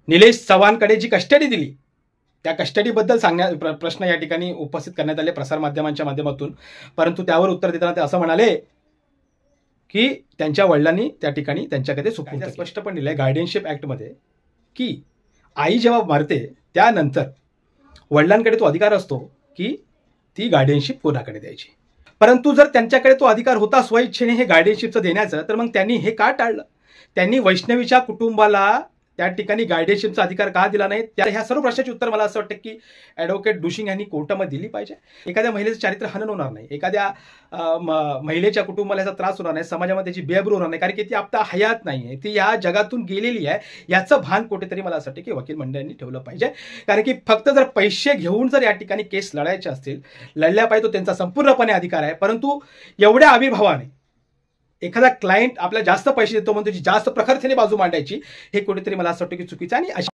निलेश चव्हाणकडे जी custody दिली त्या कस्टडीबद्दल प्रश्न या ठिकाणी उपस्थित करण्यात आले प्रसारमाध्यमांच्या माध्यमातून, परंतु त्यावर उत्तर देताना ते असं म्हणाले की त्यांच्या वडिलांनी त्या ठिकाणी त्यांच्याकडे सुपूर्द स्पष्टपणे दिलंय गार्डियनशिप ॲक्टमध्ये की आई जेव्हा मरते त्यानंतर वडिलांकडे तो अधिकार असतो की ती गार्डियनशिप कोणाकडे द्यायची. परंतु जर त्यांच्याकडे तो अधिकार होता स्वइच्छेने हे गार्डियनशिपचं देण्याचं, तर मग त्यांनी हे का टाळलं? त्यांनी वैष्णवीच्या कुटुंबाला त्या ठिकाणी गार्डियनशिपचा अधिकार का दिला नाही? त्या ह्या सर्व प्रश्नाचे उत्तर मला असं वाटतं की ॲडव्होकेट दुशिंग यांनी कोर्टामध्ये दिली पाहिजे. एखाद्या महिलेचं चारित्र्य हनन होणार नाही, एखाद्या महिलेच्या कुटुंबाला याचा त्रास होणार नाही, समाजामध्ये त्याची बेअब्रू होणार नाही, कारण की ती आता हयात नाही आहे, ती या जगातून गेलेली आहे. याचं भान कुठेतरी मला असं वाटतं की वकील मंडळांनी ठेवलं पाहिजे. कारण की फक्त जर पैसे घेऊन जर या ठिकाणी केस लढायचे असतील, लढल्या पाहिजे, तो त्यांचा संपूर्णपणे अधिकार आहे. परंतु एवढ्या आविर्भावाने एखादा क्लायंट आपल्याला जास्त पैसे देतो म्हणून त्याची जास्त प्रखरतेने बाजू मांडायची, हे कुठेतरी मला असं वाटतं की चुकीचं. आणि